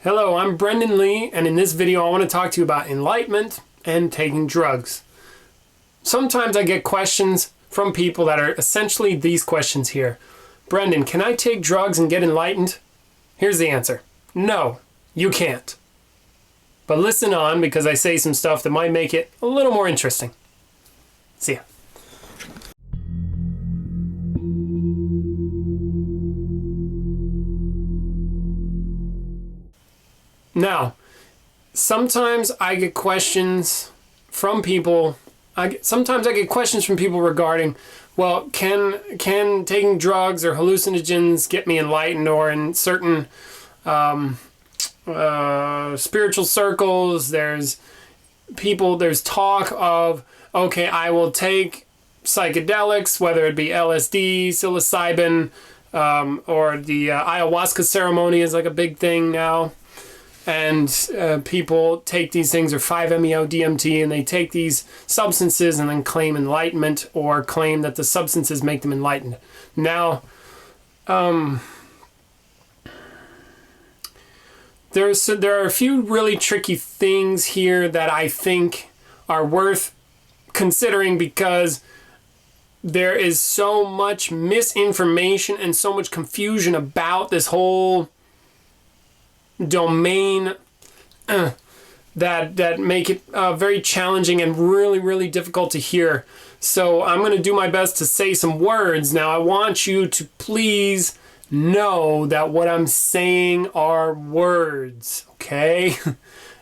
Hello, I'm Brendan Lee, and in this video I want to talk to you about enlightenment and taking drugs. Sometimes I get questions from people that are essentially these questions here. Brendan, can I take drugs and get enlightened? Here's the answer. No, you can't. But listen on, because I say some stuff that might make it a little more interesting. See ya. Now, sometimes I get questions from people. Sometimes I get questions from people regarding, well, can taking drugs or hallucinogens get me enlightened? Or in certain spiritual circles, there's talk of, okay, I will take psychedelics, whether it be LSD, psilocybin, or the ayahuasca ceremony is like a big thing now. And people take these things, or 5-MeO-DMT, and they take these substances and then claim enlightenment, or claim that the substances make them enlightened. Now, there are a few really tricky things here that I think are worth considering, because there is so much misinformation and so much confusion about this whole domain that make it very challenging and really difficult to hear. So I'm going to do my best to say some words. Now I want you to please know that what I'm saying are words, okay?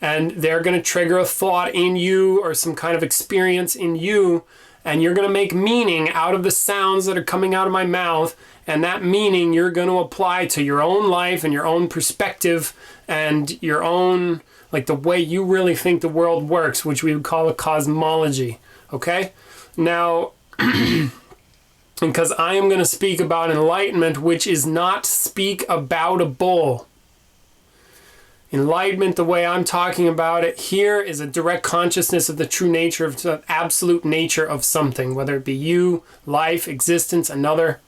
And they're going to trigger a thought in you or some kind of experience in you, and you're going to make meaning out of the sounds that are coming out of my mouth. And that meaning you're going to apply to your own life and your own perspective and your own, like the way you really think the world works, which we would call a cosmology. Okay? Now, because I am going to speak about enlightenment, which is not speak about a bull. Enlightenment, the way I'm talking about it here, is a direct consciousness of the true nature, of the absolute nature of something, whether it be you, life, existence, another,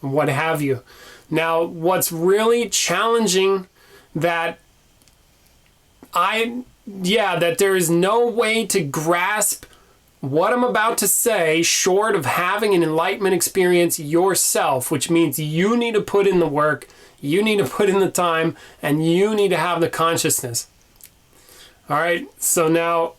what have you. Now, what's really challenging that there is no way to grasp what I'm about to say short of having an enlightenment experience yourself, which means you need to put in the work, you need to put in the time, and you need to have the consciousness. All right, so now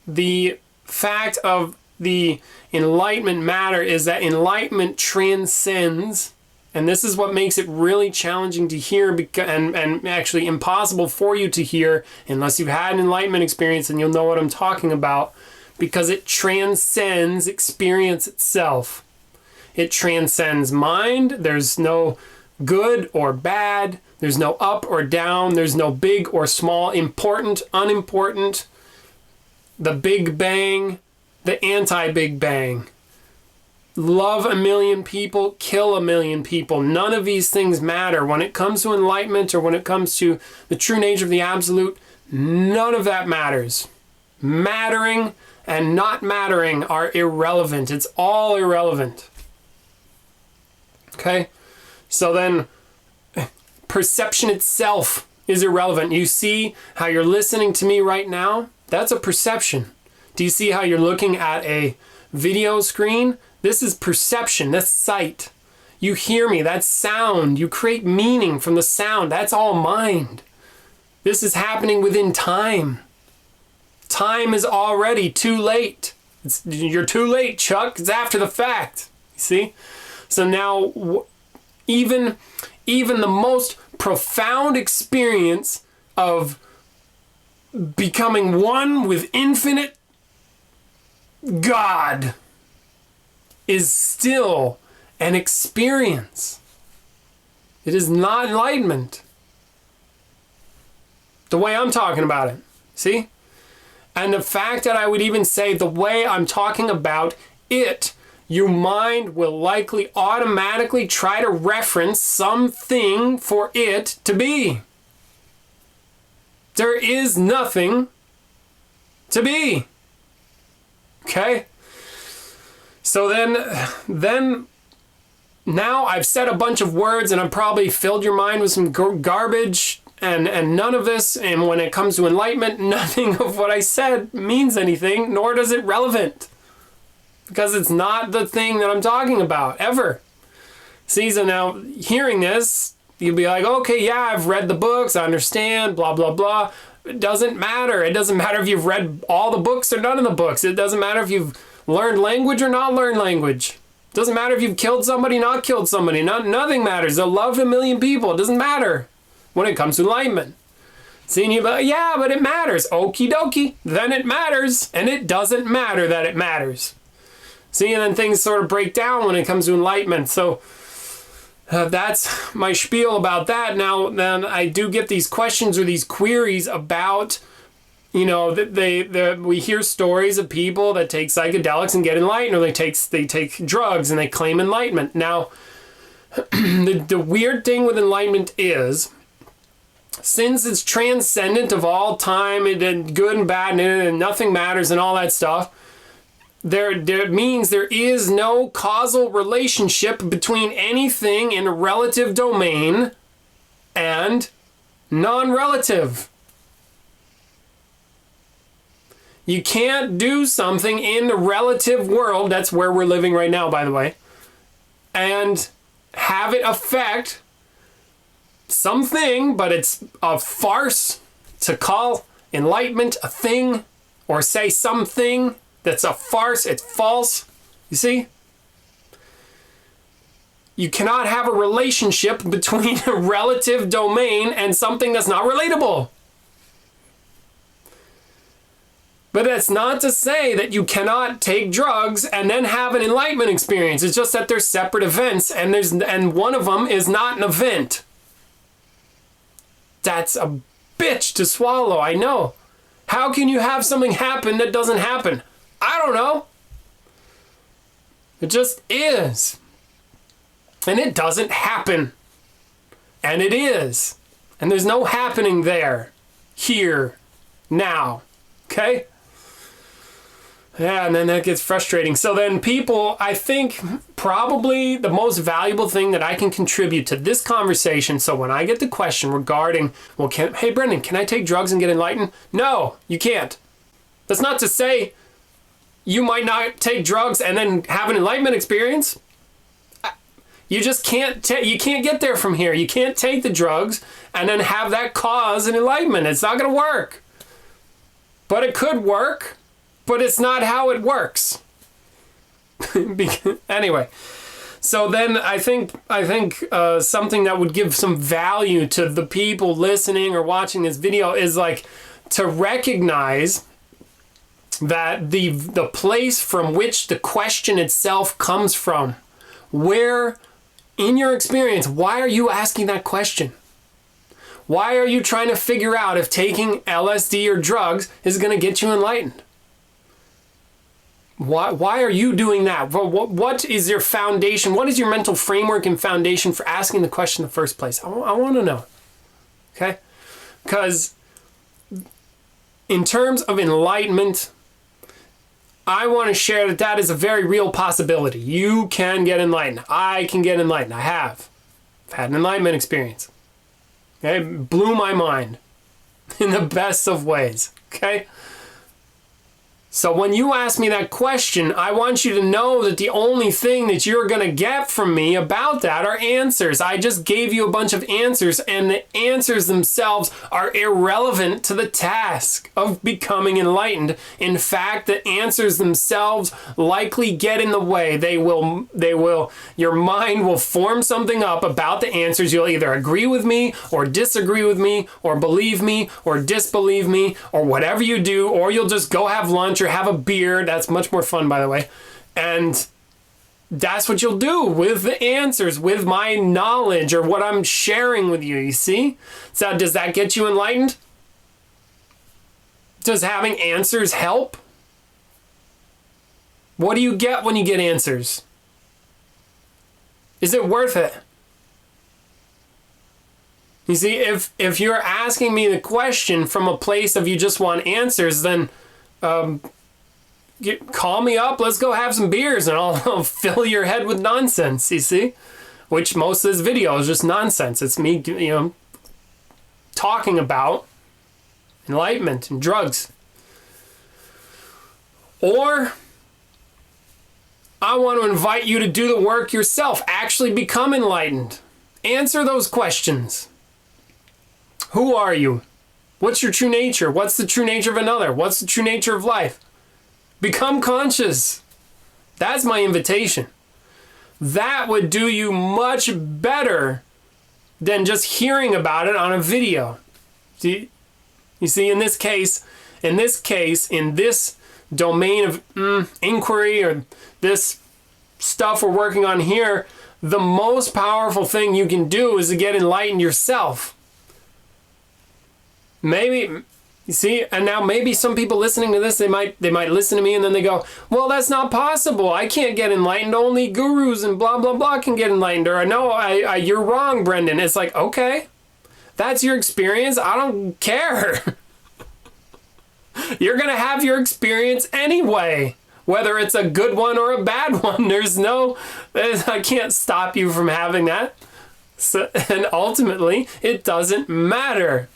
the fact of the enlightenment matter is that enlightenment transcends, and this is what makes it really challenging to hear, and actually impossible for you to hear unless you've had an enlightenment experience, and you'll know what I'm talking about, because it transcends experience itself. It transcends mind. There's no good or bad. There's no up or down. There's no big or small, important, unimportant, the Big Bang, the anti-Big Bang. Love a million people, kill a million people. None of these things matter. When it comes to enlightenment, or when it comes to the true nature of the absolute, none of that matters. Mattering and not mattering are irrelevant. It's all irrelevant. Okay? So then, perception itself is irrelevant. You see how you're listening to me right now? That's a perception. Do you see how you're looking at a video screen? This is perception. That's sight. You hear me. That's sound. You create meaning from the sound. That's all mind. This is happening within time. Time is already too late. You're too late, Chuck. It's after the fact. You see? So now, even the most profound experience of becoming one with infinite God is still an experience. It is not enlightenment. The way I'm talking about it. See? And the fact that I would even say the way I'm talking about it, your mind will likely automatically try to reference something for it to be. There is nothing to be. Okay? So then now I've said a bunch of words, and I've probably filled your mind with some garbage, And none of this, and when it comes to enlightenment, nothing of what I said means anything, nor does it relevant. Because it's not the thing that I'm talking about, ever. See, so now, hearing this, you'll be like, okay, yeah, I've read the books, I understand, blah, blah, blah. It doesn't matter. It doesn't matter if you've read all the books or none of the books. It doesn't matter if you've learned language or not learned language. It doesn't matter if you've killed somebody, not killed somebody. Nothing matters. They'll love a million people. It doesn't matter when it comes to enlightenment. Seeing you, but yeah, but it matters. Okie dokie. Then it matters. And it doesn't matter that it matters. See, and then things sort of break down when it comes to enlightenment. So that's my spiel about that. Now, then I do get these questions or these queries about, you know, we hear stories of people that take psychedelics and get enlightened, or they take drugs and they claim enlightenment. Now, the weird thing with enlightenment is, since it's transcendent of all time and good and bad and nothing matters and all that stuff, there means there is no causal relationship between anything in a relative domain and non-relative. You can't do something in the relative world, that's where we're living right now, by the way, and have it affect something, but it's a farce to call enlightenment a thing, or say something that's a farce, it's false. You see? You cannot have a relationship between a relative domain and something that's not relatable. But that's not to say that you cannot take drugs and then have an enlightenment experience. It's just that they're separate events, and one of them is not an event. That's a bitch to swallow, I know. How can you have something happen that doesn't happen? I don't know. It just is. And it doesn't happen. And it is. And there's no happening there. Here. Now. Okay? Yeah, and then that gets frustrating. So then people, I think probably the most valuable thing that I can contribute to this conversation, so when I get the question regarding, well, hey, Brendan, can I take drugs and get enlightened? No, you can't. That's not to say you might not take drugs and then have an enlightenment experience. You just can't, you can't get there from here. You can't take the drugs and then have that cause an enlightenment. It's not going to work. But it could work, but it's not how it works. Anyway, so then I think something that would give some value to the people listening or watching this video is like to recognize that the place from which the question itself comes from. Where, in your experience, why are you asking that question? Why are you trying to figure out if taking LSD or drugs is going to get you enlightened? Why are you doing that? What is your foundation? What is your mental framework and foundation for asking the question in the first place? I want to know. Okay? Because in terms of enlightenment, I want to share that that is a very real possibility. You can get enlightened. I can get enlightened. I have. I've had an enlightenment experience. Okay? It blew my mind in the best of ways. Okay? So when you ask me that question, I want you to know that the only thing that you're going to get from me about that are answers. I just gave you a bunch of answers, and the answers themselves are irrelevant to the task of becoming enlightened. In fact, the answers themselves likely get in the way. Your mind will form something up about the answers. You'll either agree with me or disagree with me or believe me or disbelieve me or whatever you do, or you'll just go have lunch or have a beer. That's much more fun, by the way. And that's what you'll do with the answers, with my knowledge or what I'm sharing with you, you see? So does that get you enlightened? Does having answers help? What do you get when you get answers? Is it worth it? You see, if you're asking me the question from a place of you just want answers, then call me up, let's go have some beers, and I'll fill your head with nonsense, you see? Which most of this video is just nonsense. It's me, talking about enlightenment and drugs. Or I want to invite you to do the work yourself. Actually become enlightened. Answer those questions. Who are you? What's your true nature? What's the true nature of another? What's the true nature of life? Become conscious. That's my invitation. That would do you much better than just hearing about it on a video. You see, in this case, in this domain of inquiry, or this stuff we're working on here, the most powerful thing you can do is to get enlightened yourself. Maybe, you see, and now maybe some people listening to this, they might listen to me and then they go, well, that's not possible. I can't get enlightened. Only gurus and blah, blah, blah can get enlightened. Or no, you're wrong, Brendan. It's like, okay, that's your experience. I don't care. You're going to have your experience anyway, whether it's a good one or a bad one. I can't stop you from having that. So, and ultimately, it doesn't matter.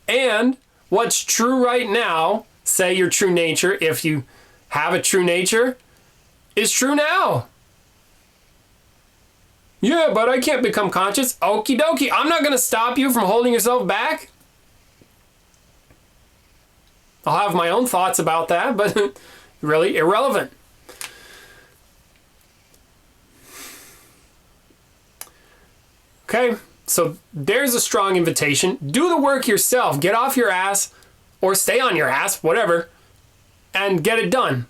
And what's true right now, say your true nature, if you have a true nature, is true now. Yeah, but I can't become conscious. Okie dokie. I'm not going to stop you from holding yourself back. I'll have my own thoughts about that, but really irrelevant. Okay, so there's a strong invitation. Do the work yourself. Get off your ass, or stay on your ass, whatever, and get it done.